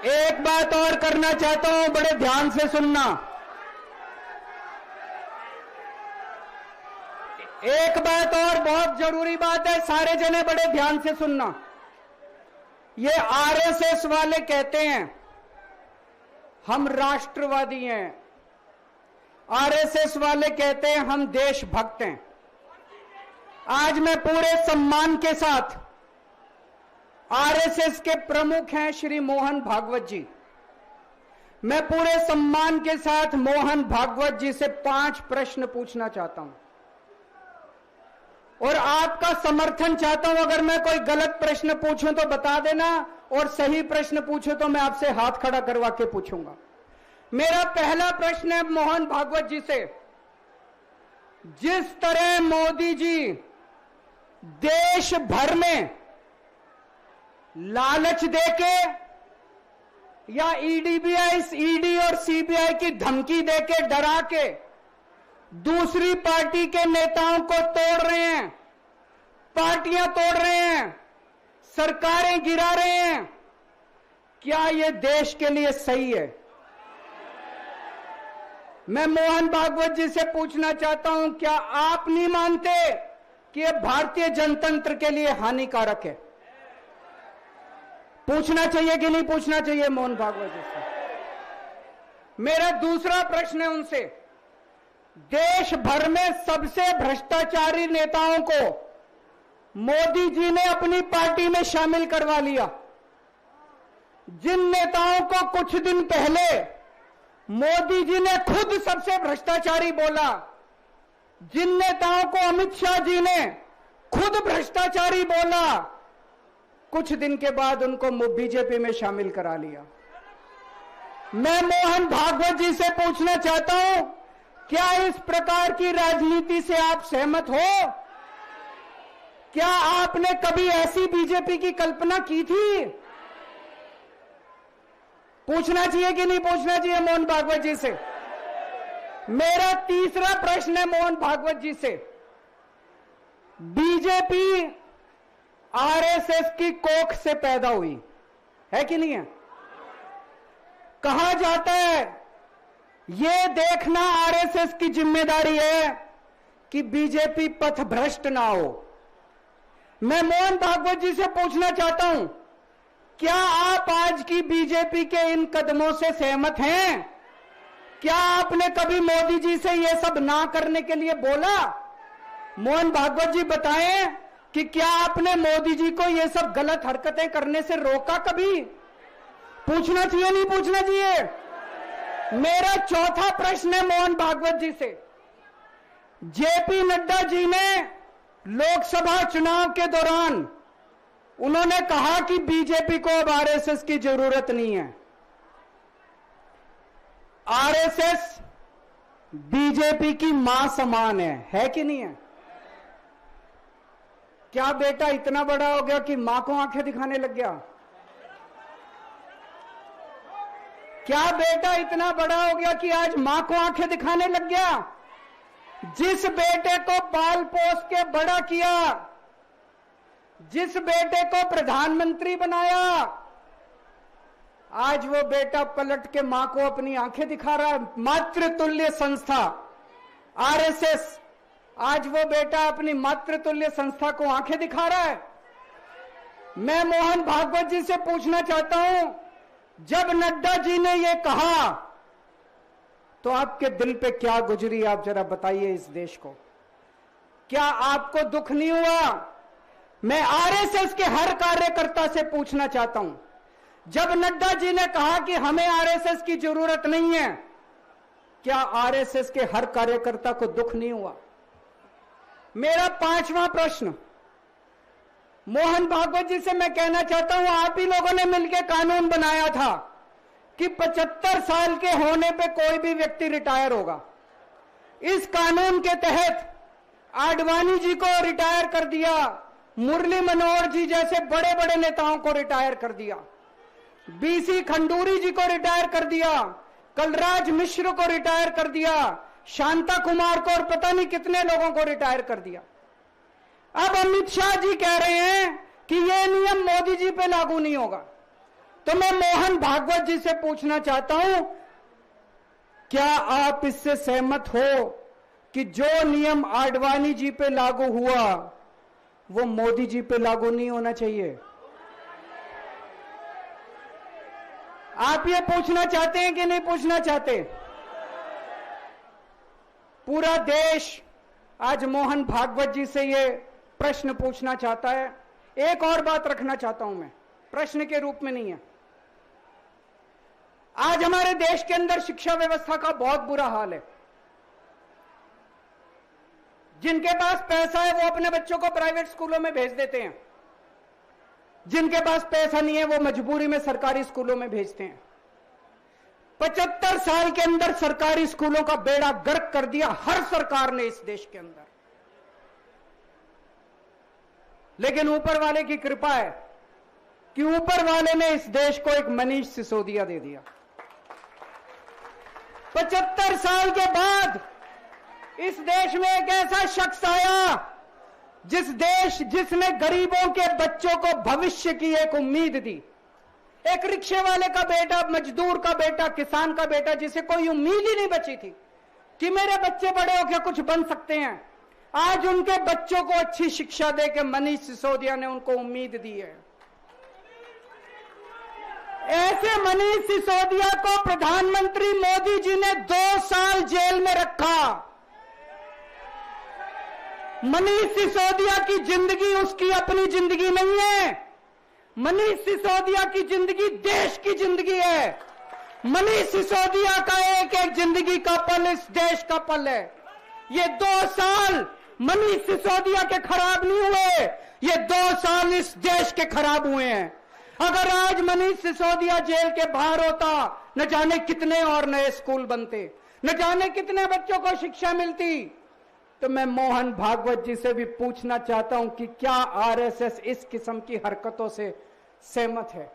एक बात और करना चाहता हूं, बड़े ध्यान से सुनना। एक बात और बहुत जरूरी बात है, सारे जने बड़े ध्यान से सुनना। ये आरएसएस वाले कहते हैं हम राष्ट्रवादी हैं, आरएसएस वाले कहते हैं हम देशभक्त हैं। आज मैं पूरे सम्मान के साथ, आरएसएस के प्रमुख हैं श्री मोहन भागवत जी, मैं पूरे सम्मान के साथ मोहन भागवत जी से 5 प्रश्न पूछना चाहता हूं और आपका समर्थन चाहता हूं। अगर मैं कोई गलत प्रश्न पूछूं तो बता देना, और सही प्रश्न पूछूं तो मैं आपसे हाथ खड़ा करवा के पूछूंगा। मेरा पहला प्रश्न है मोहन भागवत जी से, जिस तरह मोदी जी देश भर में लालच देके या ईडी और सीबीआई की धमकी देके, डरा के दूसरी पार्टी के नेताओं को तोड़ रहे हैं, पार्टियां तोड़ रहे हैं, सरकारें गिरा रहे हैं, क्या यह देश के लिए सही है? मैं मोहन भागवत जी से पूछना चाहता हूं, क्या आप नहीं मानते कि यह भारतीय जनतंत्र के लिए हानिकारक है? पूछना चाहिए कि नहीं पूछना चाहिए मोहन भागवत जी से? मेरा दूसरा प्रश्न है उनसे, देश भर में सबसे भ्रष्टाचारी नेताओं को मोदी जी ने अपनी पार्टी में शामिल करवा लिया। जिन नेताओं को कुछ दिन पहले मोदी जी ने खुद सबसे भ्रष्टाचारी बोला, जिन नेताओं को अमित शाह जी ने खुद भ्रष्टाचारी बोला, कुछ दिन के बाद उनको बीजेपी में शामिल करा लिया। मैं मोहन भागवत जी से पूछना चाहता हूं, क्या इस प्रकार की राजनीति से आप सहमत हो? क्या आपने कभी ऐसी बीजेपी की कल्पना की थी? पूछना चाहिए कि नहीं पूछना चाहिए मोहन भागवत जी से? मेरा तीसरा प्रश्न है मोहन भागवत जी से, बीजेपी आरएसएस की कोख से पैदा हुई है कि नहीं है? कहा जाता है यह देखना आरएसएस की जिम्मेदारी है कि बीजेपी पथभ्रष्ट ना हो। मैं मोहन भागवत जी से पूछना चाहता हूं, क्या आप आज की बीजेपी के इन कदमों से सहमत हैं? क्या आपने कभी मोदी जी से यह सब ना करने के लिए बोला? मोहन भागवत जी बताएं कि क्या आपने मोदी जी को यह सब गलत हरकतें करने से रोका कभी? पूछना चाहिए नहीं पूछना चाहिए? मेरा चौथा प्रश्न है मोहन भागवत जी से, जेपी नड्डा जी ने लोकसभा चुनाव के दौरान उन्होंने कहा कि बीजेपी को अब आरएसएस की जरूरत नहीं है। आरएसएस बीजेपी की मां समान है कि नहीं है? क्या बेटा इतना बड़ा हो गया कि मां को आंखें दिखाने लग गया? क्या बेटा इतना बड़ा हो गया कि आज मां को आंखें दिखाने लग गया? जिस बेटे को पाल पोस के बड़ा किया, जिस बेटे को प्रधानमंत्री बनाया, आज वो बेटा पलट के मां को अपनी आंखें दिखा रहा है। मातृतुल्य संस्था आरएसएस, आज वो बेटा अपनी मातृतुल्य संस्था को आंखें दिखा रहा है। मैं मोहन भागवत जी से पूछना चाहता हूं, जब नड्डा जी ने ये कहा तो आपके दिल पे क्या गुजरी, आप जरा बताइए इस देश को। क्या आपको दुख नहीं हुआ? मैं आरएसएस के हर कार्यकर्ता से पूछना चाहता हूं, जब नड्डा जी ने कहा कि हमें आरएसएस की जरूरत नहीं है, क्या आरएसएस के हर कार्यकर्ता को दुख नहीं हुआ? मेरा पांचवां प्रश्न मोहन भागवत जी से मैं कहना चाहता हूं, आप ही लोगों ने मिलकर कानून बनाया था कि 75 साल के होने पे कोई भी व्यक्ति रिटायर होगा। इस कानून के तहत आडवाणी जी को रिटायर कर दिया, मुरली मनोहर जी जैसे बड़े बड़े नेताओं को रिटायर कर दिया, बीसी खंडूरी जी को रिटायर कर दिया, कलराज मिश्र को रिटायर कर दिया, शांता कुमार को और पता नहीं कितने लोगों को रिटायर कर दिया। अब अमित शाह जी कह रहे हैं कि यह नियम मोदी जी पे लागू नहीं होगा। तो मैं मोहन भागवत जी से पूछना चाहता हूं, क्या आप इससे सहमत हो कि जो नियम आडवाणी जी पे लागू हुआ वो मोदी जी पे लागू नहीं होना चाहिए? आप ये पूछना चाहते हैं कि नहीं पूछना चाहते? पूरा देश आज मोहन भागवत जी से ये प्रश्न पूछना चाहता है। एक और बात रखना चाहता हूं मैं, प्रश्न के रूप में नहीं है। आज हमारे देश के अंदर शिक्षा व्यवस्था का बहुत बुरा हाल है। जिनके पास पैसा है वो अपने बच्चों को प्राइवेट स्कूलों में भेज देते हैं, जिनके पास पैसा नहीं है वो मजबूरी में सरकारी स्कूलों में भेजते हैं। 75 साल के अंदर सरकारी स्कूलों का बेड़ा गर्क कर दिया हर सरकार ने इस देश के अंदर। लेकिन ऊपर वाले की कृपा है कि ऊपर वाले ने इस देश को एक मनीष सिसोदिया दे दिया। 75 साल के बाद इस देश में एक ऐसा शख्स आया जिसने गरीबों के बच्चों को भविष्य की एक उम्मीद दी। एक रिक्शे वाले का बेटा, मजदूर का बेटा, किसान का बेटा, जिसे कोई उम्मीद ही नहीं बची थी कि मेरे बच्चे बड़े होकर कुछ बन सकते हैं, आज उनके बच्चों को अच्छी शिक्षा देकर मनीष सिसोदिया ने उनको उम्मीद दी है। ऐसे मनीष सिसोदिया को प्रधानमंत्री मोदी जी ने 2 साल जेल में रखा। मनीष सिसोदिया की जिंदगी उसकी अपनी जिंदगी नहीं है। मनीष सिसोदिया की जिंदगी देश की जिंदगी है। मनीष सिसोदिया का एक एक जिंदगी का पल इस देश का पल है। ये 2 साल मनीष सिसोदिया के खराब नहीं हुए, ये 2 साल इस देश के खराब हुए हैं। अगर आज मनीष सिसोदिया जेल के बाहर होता, न जाने कितने और नए स्कूल बनते, न जाने कितने बच्चों को शिक्षा मिलती। तो मैं मोहन भागवत जी से भी पूछना चाहता हूं कि क्या आरएसएस इस किस्म की हरकतों से सहमत है?